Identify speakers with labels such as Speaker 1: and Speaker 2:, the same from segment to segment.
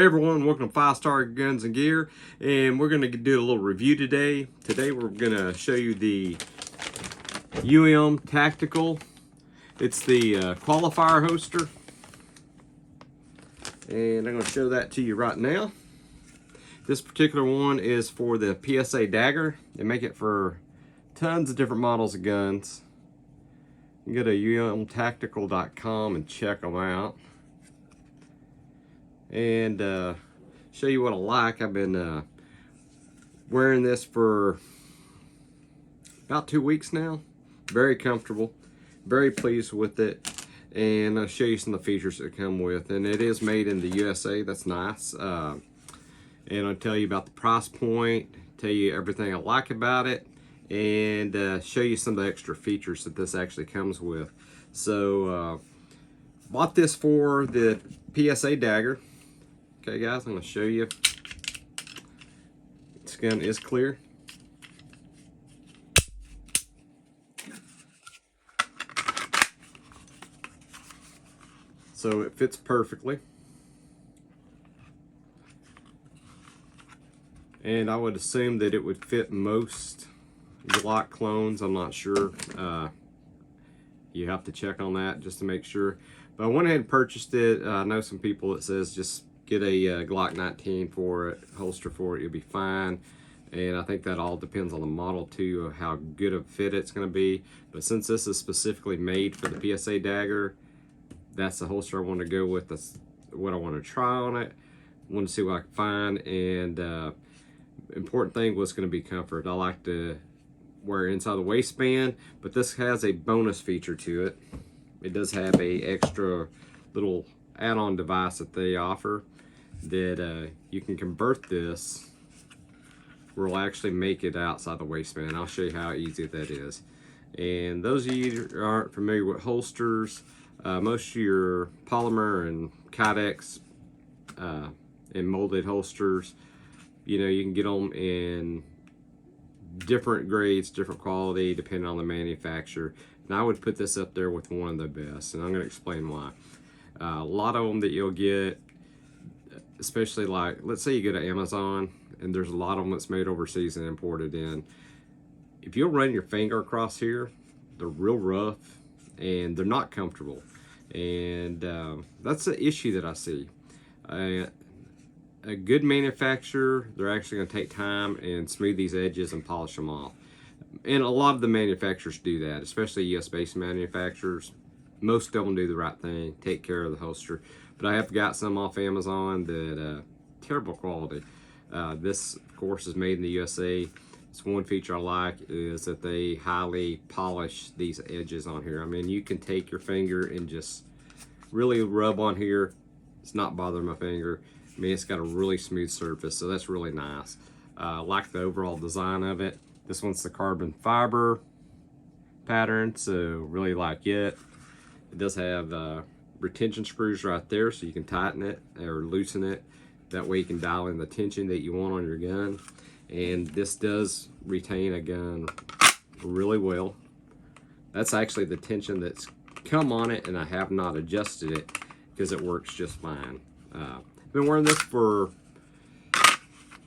Speaker 1: Hey everyone, welcome to 5-Star Guns and Gear, and we're going to do a little review today. Today we're going to show you the Tactical. It's the Qualifier holster, and I'm going to show that to you right now. This particular one is for the PSA Dagger. They make it for tons of different models of guns. You can go to umtactical.com and check them out. And show you what I like. I've been wearing this for about 2 weeks now. Very comfortable, very pleased with it, and I'll show you some of the features that come with. And it is made in the USA. That's nice. And I'll tell you about the price point, tell you everything I like about it, and show you some of the extra features that this actually comes with. So bought this for the PSA Dagger. Okay guys, I'm going to show you. This gun is clear. So it fits perfectly. And I would assume that it would fit most Glock clones. I'm not sure. You have to check on that just to make sure. But I went ahead and purchased it. I know some people that says just get a Glock 19 for it, holster for it, you'll be fine. And I think that all depends on the model too, of how good a fit it's going to be. But since this is specifically made for the PSA Dagger, that's the holster I want to go with. That's what I want to try on it. I want to see what I can find. And important thing was going to be comfort. I like to wear it inside the waistband, but this has a bonus feature to it. It does have a extra little add-on device that they offer that you can convert this where it'll actually make it outside the waistband. I'll show you how easy that is. And those of you that aren't familiar with holsters, most of your polymer and Kydex and molded holsters, you know, you can get them in different grades, different quality, depending on the manufacturer. And I would put this up there with one of the best, and I'm going to explain why. A lot of them that you'll get, especially like, let's say you go to Amazon, and there's a lot of them that's made overseas and imported in. If you'll run your finger across here, they're real rough, and they're not comfortable. And that's the issue that I see. A good manufacturer, they're actually going to take time and smooth these edges and polish them off. And a lot of the manufacturers do that, especially US-based manufacturers. Most of them do the right thing, take care of the holster. But I have got some off Amazon that terrible quality. This, of course, is made in the USA. It's one feature I like is that they highly polish these edges on here. I mean, you can take your finger and just really rub on here. It's not bothering my finger. I mean, it's got a really smooth surface, so that's really nice. I like the overall design of it. This one's the carbon fiber pattern, so really like it. It does have retention screws right there, so you can tighten it or loosen it. That way you can dial in the tension that you want on your gun. And this does retain a gun really well. That's actually the tension that's come on it, and I have not adjusted it because it works just fine. I've been wearing this for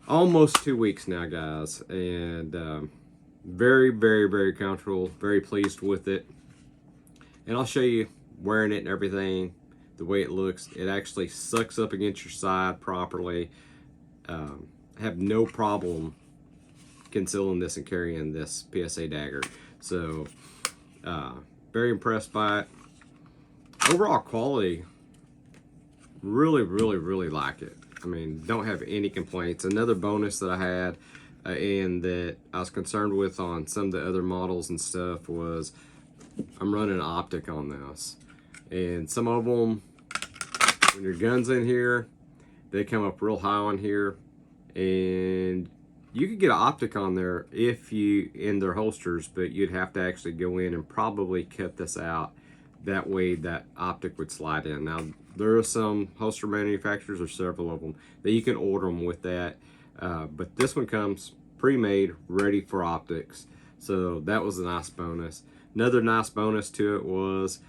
Speaker 1: almost 2 weeks now, guys, and very, very, very comfortable, very pleased with it. And I'll show you wearing it and everything, the way it looks. It actually sucks up against your side properly. I have no problem concealing this and carrying this PSA Dagger. So very impressed by it. Overall quality, really, really, really like it. I mean, don't have any complaints. Another bonus that I had and that I was concerned with on some of the other models and stuff was I'm running an optic on this. And some of them, when your gun's in here, they come up real high on here. And you could get an optic on there if you, in their holsters, but you'd have to actually go in and probably cut this out. That way that optic would slide in. Now, there are some holster manufacturers, or several of them, that you can order them with that. But this one comes pre-made, ready for optics. So that was a nice bonus. Another nice bonus to it was,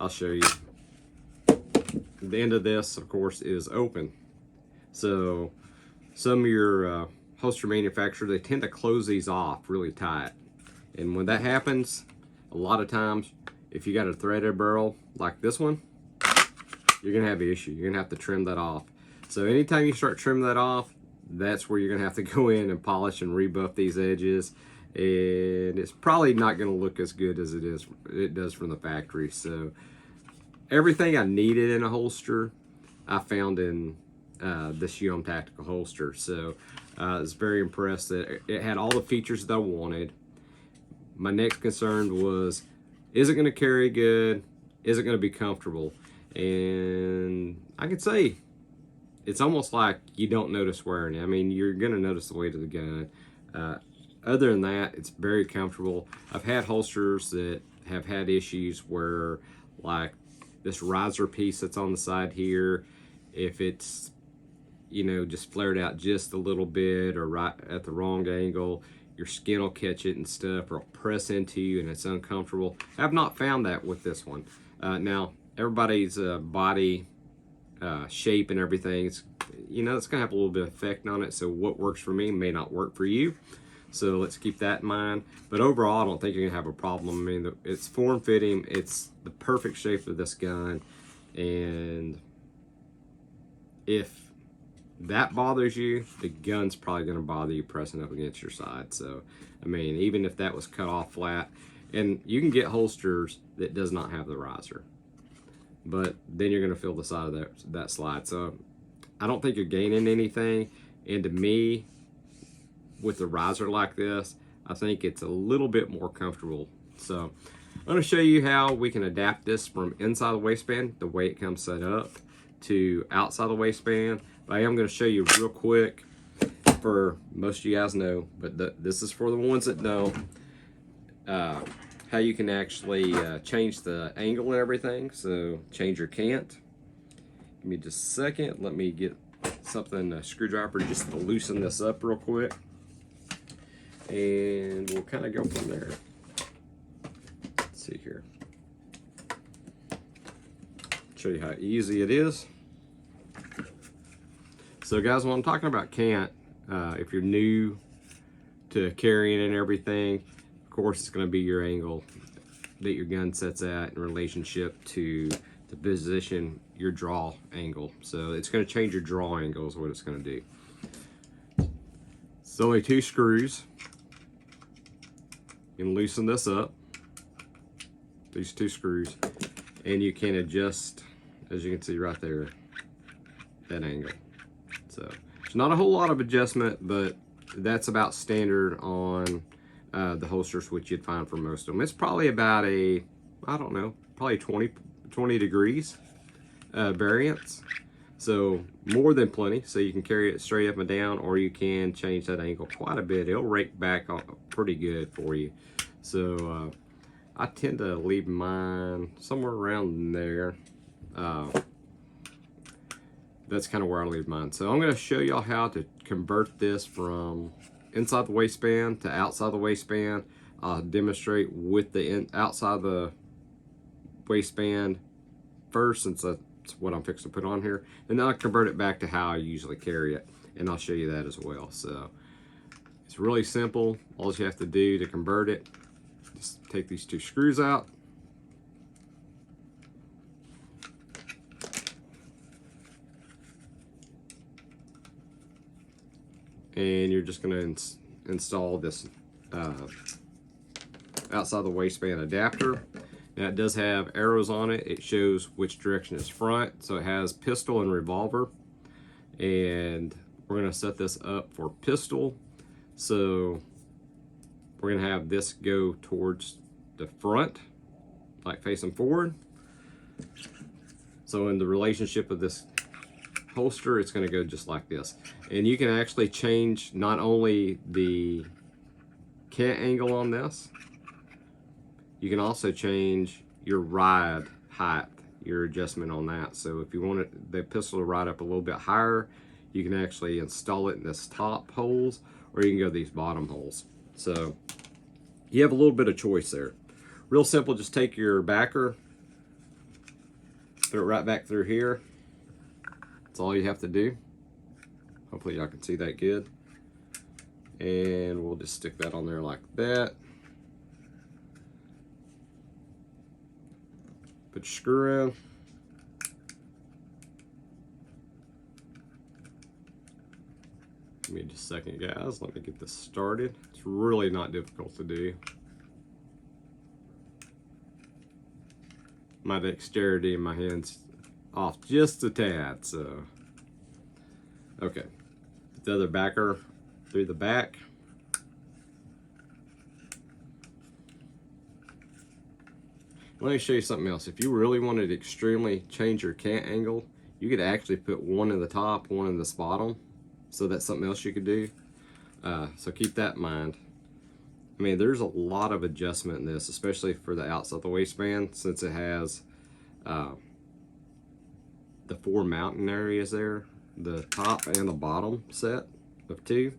Speaker 1: I'll show you. The end of this, of course, is open. So some of your holster manufacturers, they tend to close these off really tight. And when that happens, a lot of times, if you got a threaded barrel like this one, you're gonna have an issue. You're gonna have to trim that off. So anytime you start trimming that off, that's where you're gonna have to go in and polish and rebuff these edges. And it's probably not gonna look as good as it does from the factory. So everything I needed in a holster, I found in this UM Tactical holster. So I was very impressed that it had all the features that I wanted. My next concern was, is it going to carry good? Is it going to be comfortable? And I could say it's almost like you don't notice wearing it. I mean, you're going to notice the weight of the gun. Other than that, it's very comfortable. I've had holsters that have had issues where, like this riser piece that's on the side here, if it's, you know, just flared out just a little bit or right at the wrong angle, your skin will catch it and stuff, or press into you and it's uncomfortable. I've not found that with this one. Now, everybody's body shape and everything, it's, you know, it's gonna have a little bit of effect on it. So what works for me may not work for you. So let's keep that in mind. But overall, I don't think you're gonna have a problem. I mean, it's form-fitting. It's the perfect shape of this gun. And if that bothers you, the gun's probably going to bother you pressing up against your side. So, I mean, even if that was cut off flat, and you can get holsters that does not have the riser, but then you're going to feel the side of that slide. So, I don't think you're gaining anything. And to me, with the riser like this, I think it's a little bit more comfortable. So, I'm going to show you how we can adapt this from inside the waistband, the way it comes set up, to outside the waistband. But I am going to show you real quick, for most of you guys know, but this is for the ones that don't, how you can actually change the angle and everything. So change your cant. Give me just a second. Let me get something, a screwdriver, just to loosen this up real quick. And we'll kind of go from there. Let's see here. Show you how easy it is. So guys, when I'm talking about cant, if you're new to carrying and everything, of course it's going to be your angle that your gun sets at in relationship to the position, your draw angle. So it's going to change your draw angle is what it's going to do. It's only 2 screws. You can loosen this up, these 2 screws, and you can adjust, as you can see right there, that angle. So it's not a whole lot of adjustment, but that's about standard on the holsters, which you'd find for most of them. It's probably about a, I don't know, probably 20 degrees variance. So more than plenty. So you can carry it straight up and down, or you can change that angle quite a bit. It'll rake back pretty good for you. So I tend to leave mine somewhere around there. That's kind of where I leave mine. So I'm going to show y'all how to convert this from inside the waistband to outside the waistband. I'll demonstrate with the outside the waistband first, since that's what I'm fixing to put on here, and then I'll convert it back to how I usually carry it, and I'll show you that as well. So it's really simple. All you have to do to convert it, just take these 2 screws out, and you're just going to install this outside the waistband adapter. Now it does have arrows on it. It shows which direction is front. So it has pistol and revolver. And we're going to set this up for pistol. So we're going to have this go towards the front, like facing forward. So in the relationship of this holster, it's going to go just like this. And you can actually change not only the cant angle on this, you can also change your ride height, your adjustment on that. So if you want the pistol to ride up a little bit higher, you can actually install it in this top holes, or you can go these bottom holes. So you have a little bit of choice there. Real simple, just take your backer, put it right back through here. That's all you have to do. Hopefully y'all can see that good. And we'll just stick that on there like that. Put your screw in. Give me just a second, guys. Let me get this started. It's really not difficult to do. My dexterity in my hands off just a tad, so. Okay. Put the other backer through the back. Let me show you something else. If you really wanted to extremely change your cant angle, you could actually put one in the top, one in this bottom. So that's something else you could do. So keep that in mind. I mean, there's a lot of adjustment in this, especially for the outside of the waistband, since it has the 4 mounting areas there, the top and the bottom set of 2.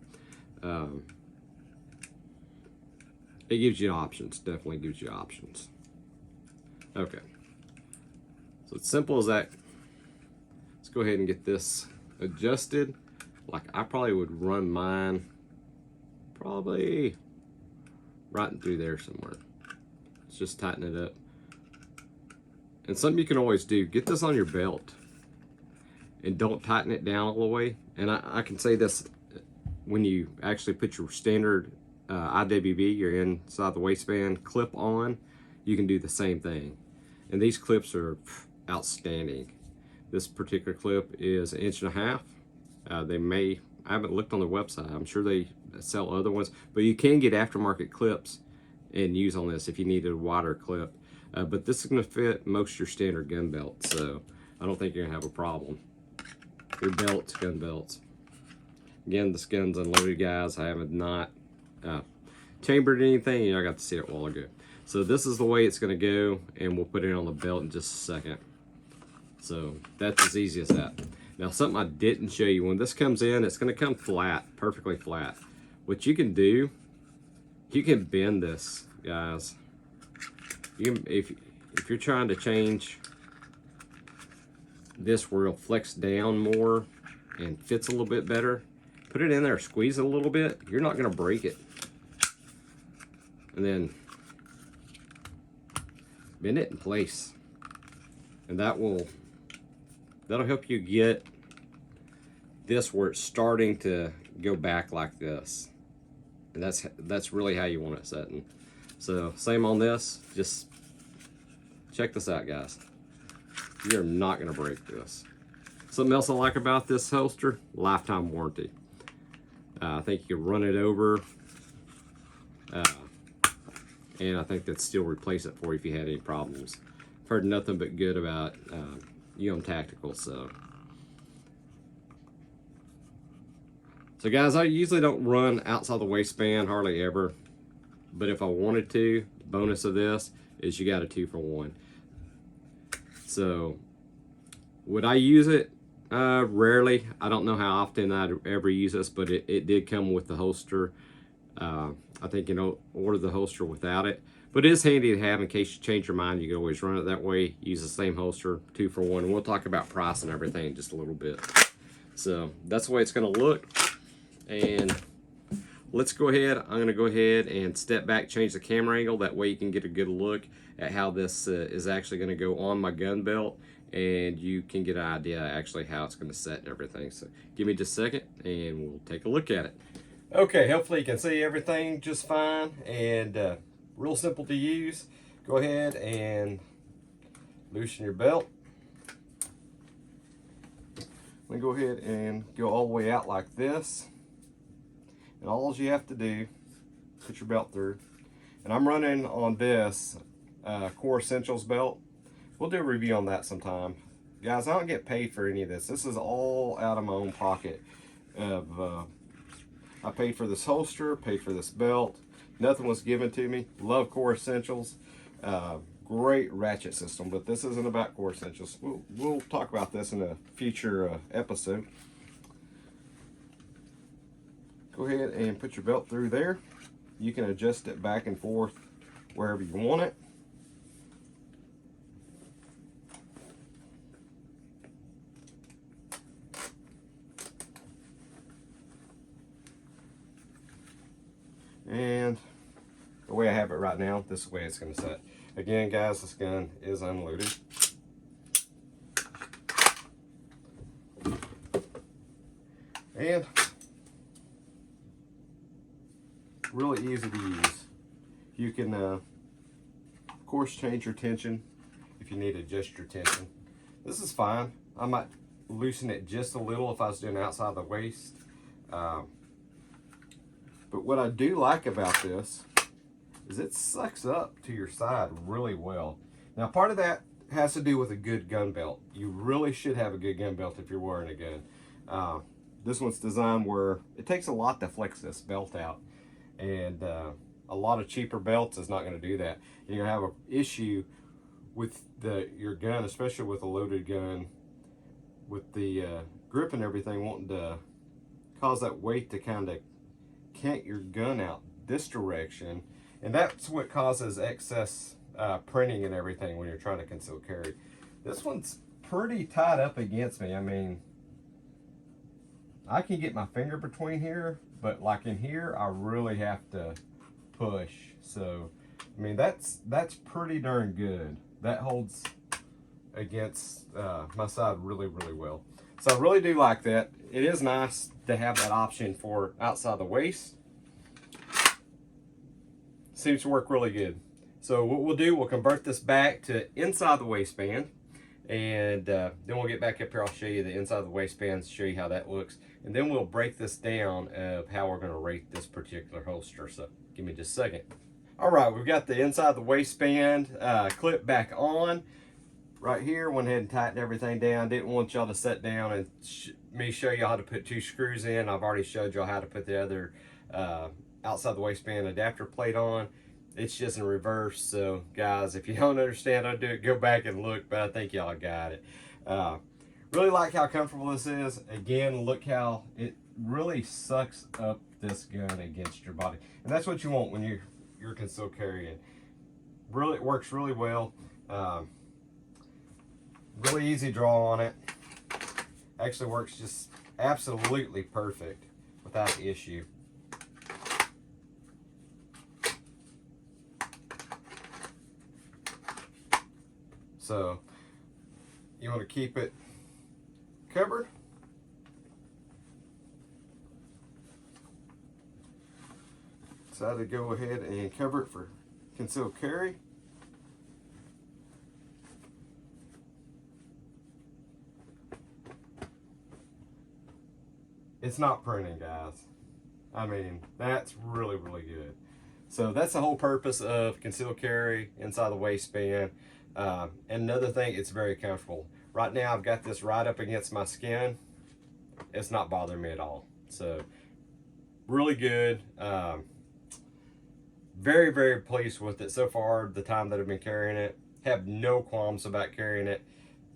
Speaker 1: It gives you options, definitely gives you options. Okay, so it's simple as that. Let's go ahead and get this adjusted. Like I probably would run mine probably right through there somewhere. Let's just tighten it up. And something you can always do, get this on your belt and don't tighten it down all the way. And I can say this, when you actually put your standard IWB, your inside the waistband clip on, you can do the same thing. And these clips are outstanding. This particular clip is 1.5 inches. I haven't looked on their website. I'm sure they sell other ones, but you can get aftermarket clips and use on this if you need a wider clip. But this is going to fit most of your standard gun belts, so I don't think you're going to have a problem. Your belts, gun belts. Again, this gun's unloaded, guys. I have not chambered anything, and I got to see it a while ago. So this is the way it's going to go, and we'll put it on the belt in just a second. So that's as easy as that. Now, something I didn't show you, when this comes in, it's going to come flat, perfectly flat. What you can do, you can bend this, guys. You can, if you're trying to change this where it'll flex down more and fits a little bit better, put it in there, squeeze it a little bit. You're not going to break it. And then bend it in place, and that'll help you get this where it's starting to go back like this, and that's really how you want it setting. So same on this. Just check this out, guys. You're not going to break this. Something else I like about this holster, lifetime warranty. I think you can run it over, and I think they'd still replace it for you if you had any problems. I've heard nothing but good about Tactical. So guys, I usually don't run outside the waistband hardly ever, but if I wanted to, the bonus of this is you got a 2-for-1. So would I use it? Rarely. I don't know how often I'd ever use this, but it did come with the holster. I think, order the holster without it, but it is handy to have in case you change your mind. You can always run it that way, use the same holster, 2-for-1, and we'll talk about price and everything in just a little bit. So that's the way it's going to look. And let's go ahead. I'm going to go ahead and step back, change the camera angle. That way you can get a good look at how this is actually going to go on my gun belt, and you can get an idea actually how it's going to set and everything. So give me just a second and we'll take a look at it. Okay, hopefully you can see everything just fine, and real simple to use. Go ahead and loosen your belt. Let me go ahead and go all the way out like this. And all you have to do, put your belt through. And I'm running on this Core Essentials belt. We'll do a review on that sometime. Guys, I don't get paid for any of this. This is all out of my own pocket. I paid for this holster, paid for this belt. Nothing was given to me. Love Core Essentials. Great ratchet system, but this isn't about Core Essentials. We'll talk about this in a future episode. Go ahead and put your belt through there. You can adjust it back and forth wherever you want it. And the way I have it right now, this is the way it's going to set. Again, guys, this gun is unloaded. And really easy to use. You can, of course, change your tension if you need to adjust your tension. This is fine. I might loosen it just a little if I was doing outside the waist. But what I do like about this is it sucks up to your side really well. Now, part of that has to do with a good gun belt. You really should have a good gun belt if you're wearing a gun. This one's designed where it takes a lot to flex this belt out. And a lot of cheaper belts is not going to do that. You're going to have an issue with your gun, especially with a loaded gun, with the grip and everything wanting to cause that weight to kind of cant your gun out this direction, and that's what causes excess printing and everything when you're trying to conceal carry. This one's pretty tied up against me. I mean, I can get my finger between here, but like in here, I really have to push. So, I mean, that's pretty darn good. That holds against my side really, really well. So I really do like that. It is nice to have that option for outside the waist. Seems to work really good. So what we'll do, we'll convert this back to inside the waistband, and then we'll get back up here. I'll show you the inside of the waistband, show you how that looks, and then we'll break this down of how we're going to rate this particular holster. So give me just a second. All right, we've got the inside the waistband clip back on. Right here, went ahead and tightened everything down. Didn't want y'all to sit down and me show y'all how to put 2 screws in. I've already showed y'all how to put the other outside the waistband adapter plate on. It's just in reverse. So guys, if you don't understand how to do it, go back and look, but I think y'all got it. Really like how comfortable this is. Again, look how it really sucks up this gun against your body. And that's what you want when you're concealed carrying. Really, it works really well. Really easy draw on it. Actually works just absolutely perfect without issue. So you want to keep it covered. Decided to go ahead and cover it for concealed carry. It's not printing, guys. I mean, that's really, really good. So that's the whole purpose of concealed carry inside the waistband. And another thing, it's very comfortable. Right now, I've got this right up against my skin. It's not bothering me at all. So really good. Very, very pleased with it so far, the time that I've been carrying it. Have no qualms about carrying it.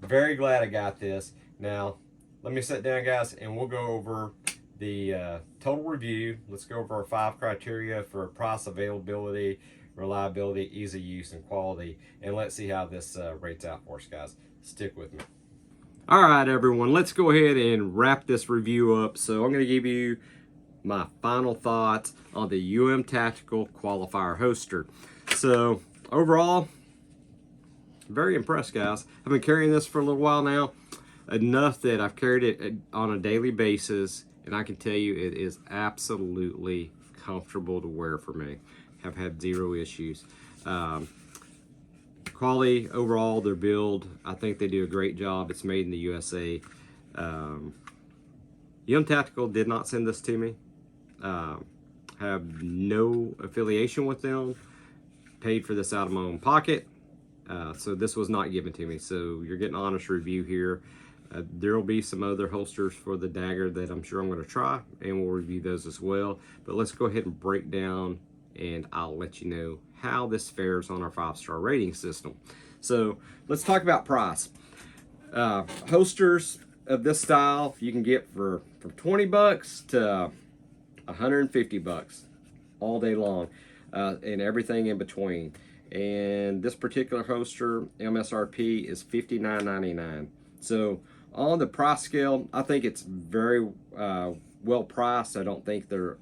Speaker 1: Very glad I got this. Now, let me sit down, guys, and we'll go over the total review. Let's go over our 5 criteria for price, availability, reliability, easy use, and quality. And let's see how this rates out for us, guys. Stick with me. All right, everyone, let's go ahead and wrap this review up. So I'm going to give you my final thoughts on the Tactical Qualifier holster. So overall, very impressed, guys. I've been carrying this for a little while now. Enough that I've carried it on a daily basis, and I can tell you it is absolutely comfortable to wear for me. Have had 0 issues. Quality overall, their build, I think they do a great job. It's made in the USA. Tactical did not send this to me. Have no affiliation with them. Paid for this out of my own pocket. So this was not given to me. So you're getting an honest review here. There will be some other holsters for the Dagger that I'm sure I'm going to try, and we'll review those as well. But let's go ahead and break down, and I'll let you know how this fares on our 5-star rating system. So let's talk about price. Holsters of this style you can get for from 20 bucks to 150 bucks all day long, and everything in between. And this particular holster MSRP is $59.99. So on the price scale, I think it's very well priced. I don't think they're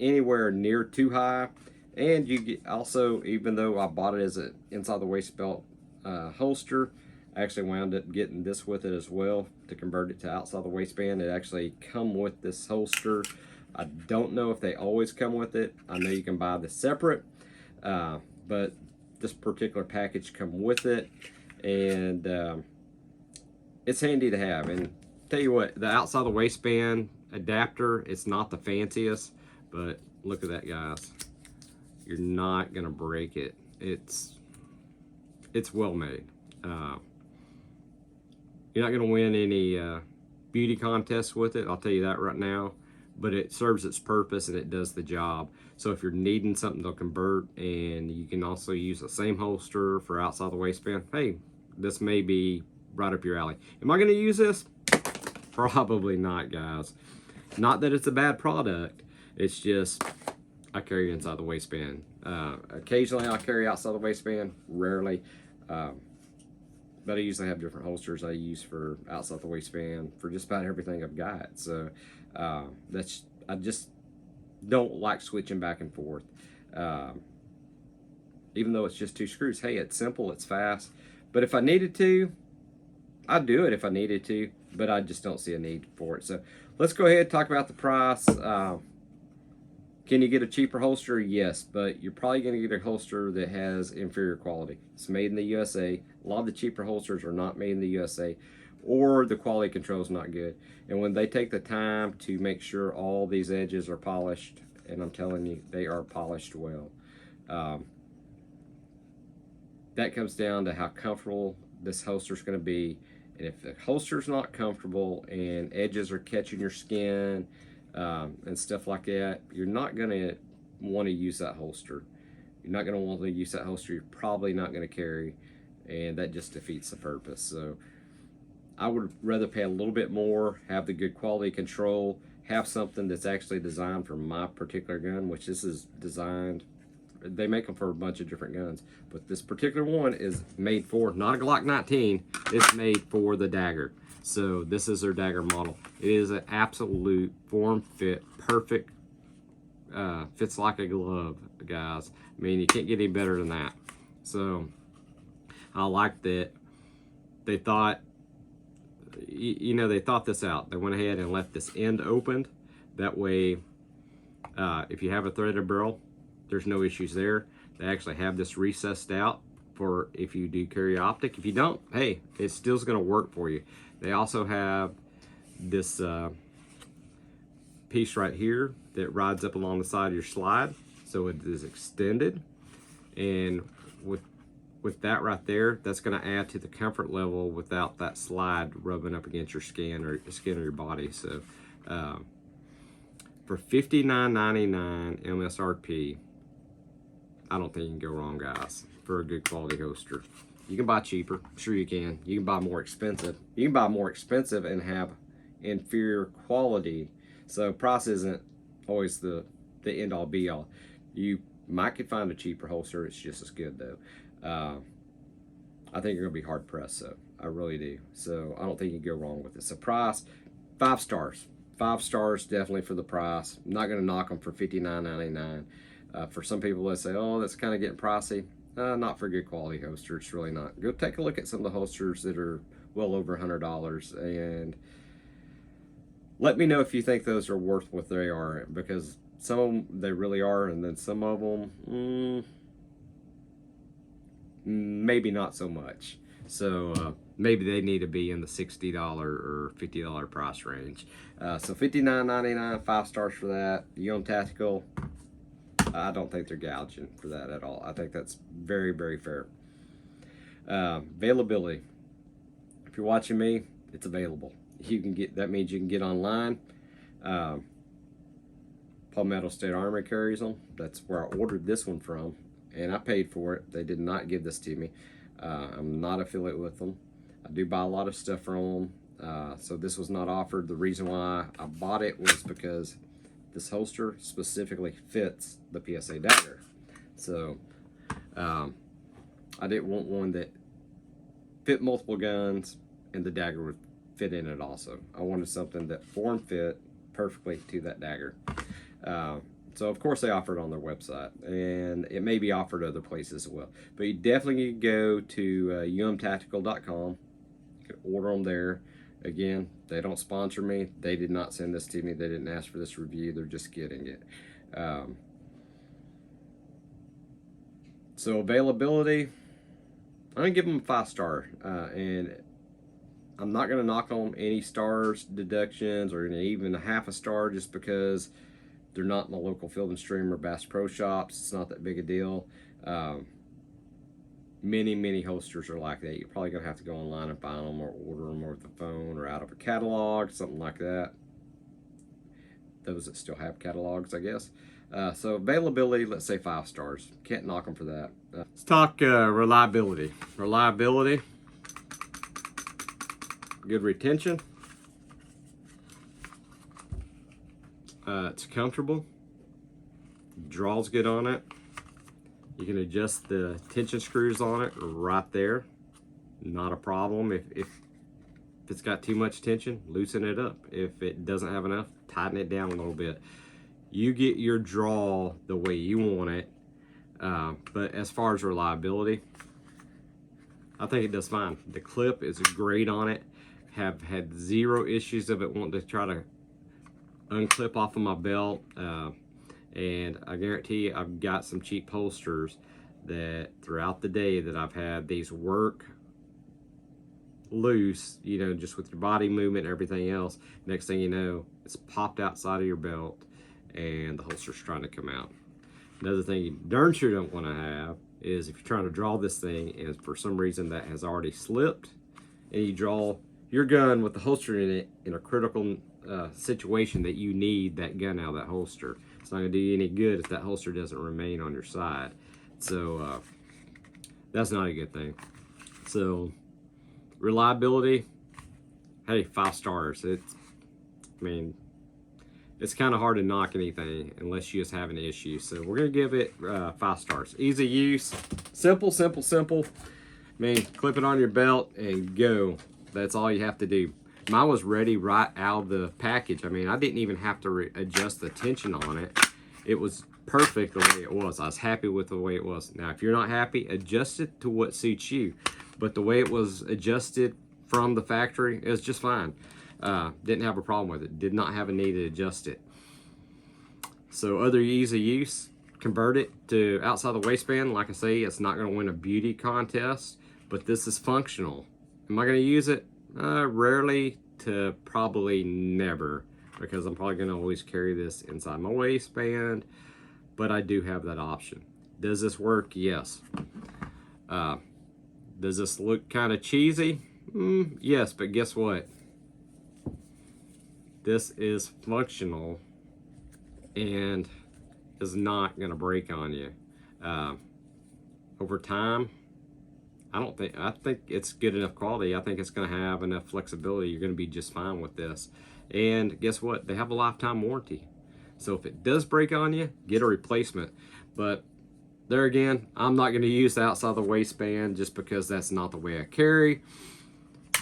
Speaker 1: anywhere near too high. And you get also, even though I bought it as an inside the waist belt holster, I actually wound up getting this with it as well to convert it to outside the waistband. It actually come with this holster. I don't know if they always come with it. I know you can buy this separate, but this particular package come with it, and it's handy to have. And tell you what, the outside the waistband adapter, it's not the fanciest, but look at that, guys. You're not gonna break it. It's well made. You're not going to win any beauty contests with it, I'll tell you that right now, but it serves its purpose and it does the job. So if you're needing something to convert, and you can also use the same holster for outside the waistband, hey, this may be right up your alley. Am I going to use this? Probably not, guys. Not that it's a bad product, it's just I carry it inside the waistband. Occasionally I'll carry outside the waistband, rarely. But I usually have different holsters I use for outside the waistband for just about everything I've got. So I just don't like switching back and forth. Even though it's just 2 screws, hey, it's simple, it's fast. But if I needed to, I'd do it if I needed to, but I just don't see a need for it. So let's go ahead and talk about the price. Can you get a cheaper holster? Yes, but you're probably going to get a holster that has inferior quality. It's made in the USA. A lot of the cheaper holsters are not made in the USA, or the quality control is not good. And when they take the time to make sure all these edges are polished, and I'm telling you, they are polished well, that comes down to how comfortable this holster is going to be. And if the holster's not comfortable and edges are catching your skin, and stuff like that, you're not going to want to use that holster. You're not going to want to use that holster. You're probably not going to carry, and that just defeats the purpose. So I would rather pay a little bit more, have the good quality control, have something that's actually designed for my particular gun, which this is designed. They make them for a bunch of different guns, but this particular one is made for, not a Glock 19, it's made for the Dagger. So this is their Dagger model. It is an absolute form fit, perfect, fits like a glove, guys. I mean, you can't get any better than that. So I like that they thought, you know, they thought this out. They went ahead and left this end opened. That way, if you have a threaded barrel, there's no issues there. They actually have this recessed out for if you do carry optic. If you don't, hey, it still's gonna work for you. They also have this piece right here that rides up along the side of your slide, so it is extended. And with that right there, that's going to add to the comfort level without that slide rubbing up against your skin or your body. So for $59.99 MSRP, I don't think you can go wrong, guys, for a good quality holster. You can buy cheaper, sure you can. You can buy more expensive. You can buy more expensive and have inferior quality. So price isn't always the end all be all. You might could find a cheaper holster, it's just as good though. I think you're gonna be hard pressed, so I really do. So I don't think you can go wrong with it. So price, 5 stars. 5 stars definitely for the price. I'm not gonna knock them for $59.99. For some people that say, oh, that's kind of getting pricey. Not for good quality holster, it's really not. Go take a look at some of the holsters that are well over $100 and let me know if you think those are worth what they are, because some of them, they really are, and then some of them, maybe not so much. So maybe they need to be in the $60 or $50 price range. So $59.99, 5 stars for that. You own tactical, I don't think they're gouging for that at all. I think that's very, very fair. Availability. If you're watching me, it's available. You can get, that means you can get online. Palmetto State Armory carries them. That's where I ordered this one from, and I paid for it. They did not give this to me. I'm not affiliate with them. I do buy a lot of stuff from them. So this was not offered. The reason why I bought it was because this holster specifically fits the PSA Dagger. So I didn't want one that fit multiple guns and the Dagger would fit in it also. I wanted something that form fit perfectly to that Dagger. So of course they offer it on their website, and it may be offered other places as well. But you definitely need to go to umtactical.com. You can order them there. Again, they don't sponsor me. They did not send this to me. They didn't ask for this review. They're just getting it. So availability, I'm gonna give them a 5-star, and I'm not gonna knock on any stars deductions or even a half a star just because they're not in the local Field and Stream or Bass Pro Shops. It's not that big a deal. Many holsters are like that. You're probably gonna have to go online and find them, or order them over the phone or out of a catalog, something like that. Those that still have catalogs, I guess. So availability, let's say 5 stars. Can't knock them for that. Let's talk reliability. Reliability, good retention. It's comfortable. Draws good on it. You can adjust the tension screws on it right there. Not a problem. If it's got too much tension, loosen it up. If it doesn't have enough, tighten it down a little bit. You get your draw the way you want it. But as far as reliability, I think it does fine. The clip is great on it. Have had 0 issues of it wanting to try to unclip off of my belt. And I guarantee you, I've got some cheap holsters that throughout the day that I've had these work loose, you know, just with your body movement and everything else. Next thing you know, it's popped outside of your belt and the holster's trying to come out. Another thing you darn sure don't want to have is if you're trying to draw this thing and for some reason that has already slipped, and you draw your gun with the holster in it in a critical situation that you need that gun out of that holster. It's not going to do you any good if that holster doesn't remain on your side. So that's not a good thing. So reliability, hey, 5 stars. I mean, it's kind of hard to knock anything unless you just have an issue. So we're going to give it 5 stars. Easy use, simple. I mean, clip it on your belt and go. That's all you have to do. Mine was ready right out of the package. I mean, I didn't even have to adjust the tension on it. It was perfect the way it was. I was happy with the way it was. Now, if you're not happy, adjust it to what suits you. But the way it was adjusted from the factory, it was just fine. Didn't have a problem with it. Did not have a need to adjust it. So other easy use, convert it to outside the waistband. Like I say, it's not going to win a beauty contest, but this is functional. Am I going to use it? Rarely to probably never, because I'm probably going to always carry this inside my waistband, but I do have that option. Does this work? Yes. Does this look kind of cheesy? Yes, but guess what? This is functional and is not going to break on you. Over time, I think it's good enough quality. I think it's going to have enough flexibility. You're going to be just fine with this. And guess what? They have a lifetime warranty. So if it does break on you, get a replacement. But there again, I'm not going to use the outside of the waistband just because that's not the way I carry.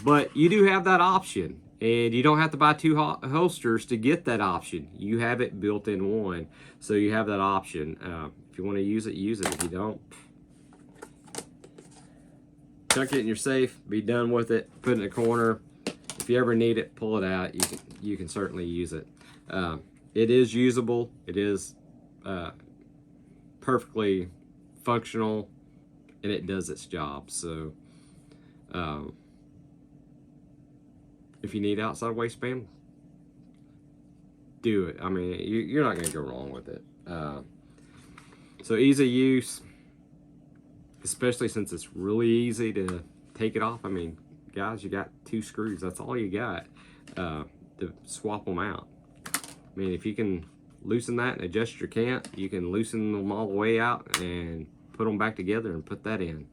Speaker 1: But you do have that option. And you don't have to buy 2 holsters to get that option. You have it built in one. So you have that option. If you want to use it, use it. If you don't, chuck it in your safe, be done with it, put it in a corner. If you ever need it, pull it out. You can certainly use it. It is usable. It is perfectly functional, and it does its job. So if you need outside waistband, do it. I mean, you're not going to go wrong with it. So easy use, especially since it's really easy to take it off. I mean, guys, you got 2 screws. That's all you got to swap them out. I mean, if you can loosen that and adjust your cant, you can loosen them all the way out and put them back together and put that in.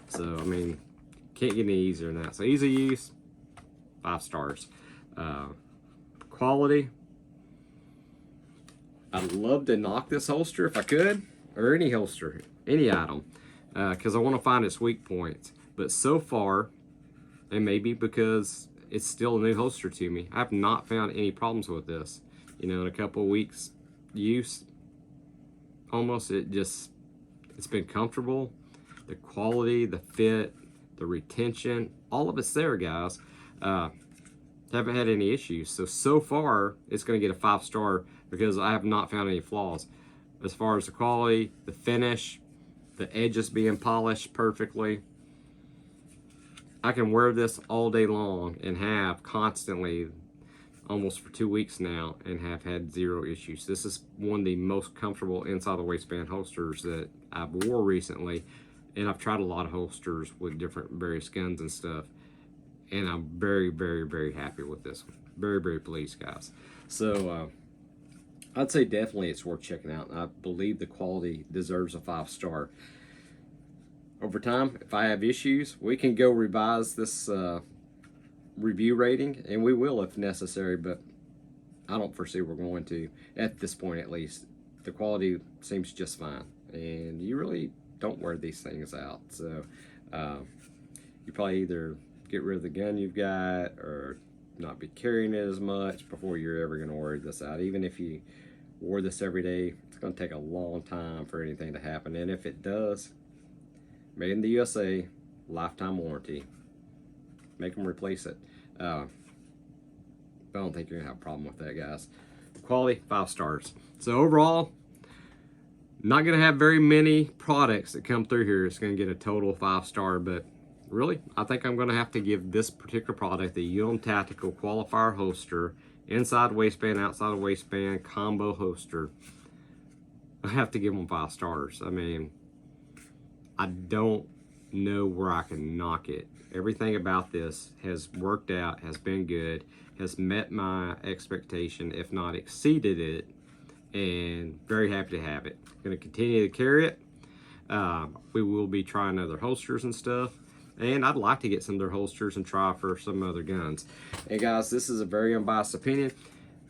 Speaker 1: So, I mean, can't get any easier than that. So easy use, 5 stars. Quality, I'd love to knock this holster if I could, or any holster, any item, because I want to find its weak points. But so far, and maybe because it's still a new holster to me, I've not found any problems with this. You know, in a couple of weeks use, almost. It's been comfortable. The quality, the fit, the retention, all of it's there, guys. Haven't had any issues. So far, it's going to get a 5-star because I have not found any flaws. As far as the quality, the finish, the edges being polished perfectly. I can wear this all day long and have constantly, almost for 2 weeks now, and have had 0 issues. This is one of the most comfortable inside the waistband holsters that I've wore recently. And I've tried a lot of holsters with different various guns and stuff. And I'm very, very, very happy with this one. Very, very pleased, guys. So, I'd say definitely it's worth checking out. I believe the quality deserves a 5-star. Over time, if I have issues, we can go revise this review rating, and we will if necessary, but I don't foresee we're going to, at this point at least. The quality seems just fine, and you really don't wear these things out. So you probably either get rid of the gun you've got or not be carrying it as much before you're ever going to wear this out. Even if you wore this every day, it's going to take a long time for anything to happen. And if it does, made in the USA, lifetime warranty. Make them replace it. But I don't think you're going to have a problem with that, guys. Quality, 5 stars. So overall, not going to have very many products that come through here. It's going to get a total 5-star, but really, I think I'm going to have to give this particular product, the UM Tactical Qualifier holster, inside waistband, outside waistband, combo holster. I have to give them 5 stars. I mean, I don't know where I can knock it. Everything about this has worked out, has been good, has met my expectation, if not exceeded it, and very happy to have it. Going to continue to carry it. We will be trying other holsters and stuff, and I'd like to get some of their holsters and try for some other guns. And guys, this is a very unbiased opinion.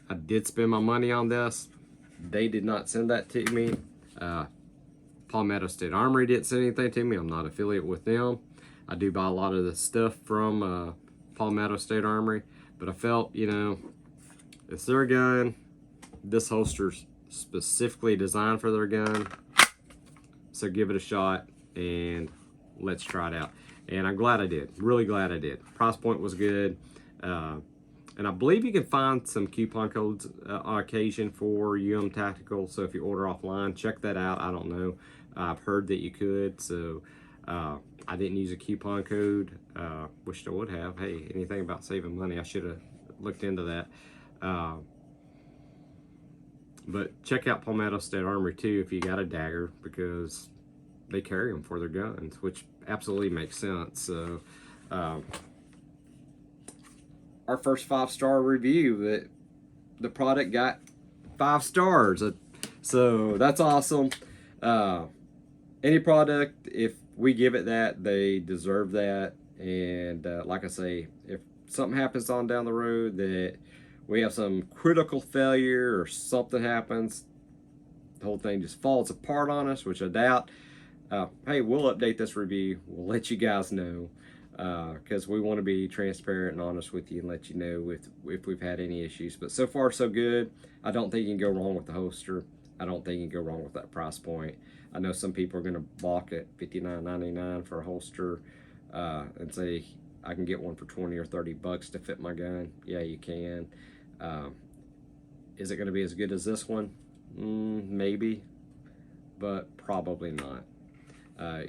Speaker 1: I did spend my money on this. They did not send that to me. Palmetto State Armory didn't send anything to me. I'm not affiliate with them. I do buy a lot of the stuff from Palmetto State Armory, but I felt, you know, it's their gun. This holster's specifically designed for their gun, so give it a shot and let's try it out. And I'm glad I did. Really glad I did. Price point was good. And I believe you can find some coupon codes on occasion for UM Tactical. So if you order offline, check that out. I don't know. I've heard that you could. So I didn't use a coupon code. Wished I would have. Hey, anything about saving money, I should have looked into that. But check out Palmetto State Armory too if you got a Dagger, because they carry them for their guns, which absolutely makes sense. So our first 5-star review, that the product got 5 stars, so that's awesome. Any product, if we give it that, they deserve that. And like I say, if something happens on down the road that we have some critical failure or something happens, the whole thing just falls apart on us, which I doubt, hey, we'll update this review. We'll let you guys know, because we want to be transparent and honest with you and let you know if we've had any issues. But so far, so good. I don't think you can go wrong with the holster. I don't think you can go wrong with that price point. I know some people are going to balk at $59.99 for a holster and say, I can get one for 20 or 30 bucks to fit my gun. Yeah, you can. Is it going to be as good as this one? Maybe, but probably not.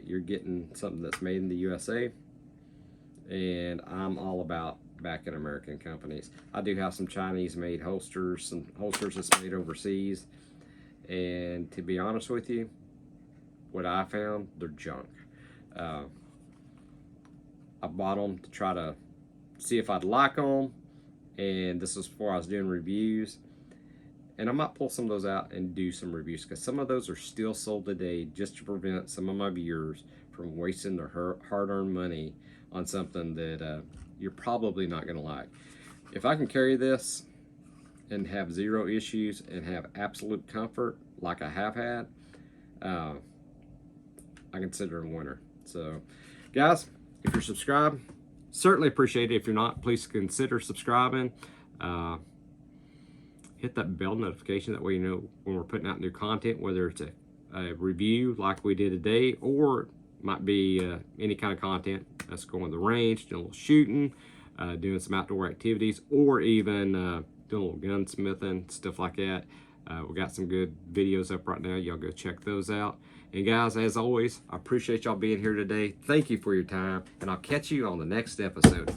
Speaker 1: You're getting something that's made in the USA, and I'm all about backing American companies. I do have some Chinese-made holsters, some holsters that's made overseas, and to be honest with you, what I found, they're junk. I bought them to try to see if I'd like them, and this was before I was doing reviews. And I might pull some of those out and do some reviews, because some of those are still sold today just to prevent some of my viewers from wasting their hard-earned money on something that you're probably not going to like. If I can carry this and have 0 issues and have absolute comfort like I have had, I consider it a winner. So, guys, if you're subscribed, certainly appreciate it. If you're not, please consider subscribing. Hit that bell notification, that way you know when we're putting out new content, whether it's a a review like we did today, or might be any kind of content. That's going to the range, doing a little shooting, doing some outdoor activities, or even doing a little gunsmithing, stuff like that. We got some good videos up right now. Y'all go check those out. And guys, as always, I appreciate y'all being here today. Thank you for your time, and I'll catch you on the next episode.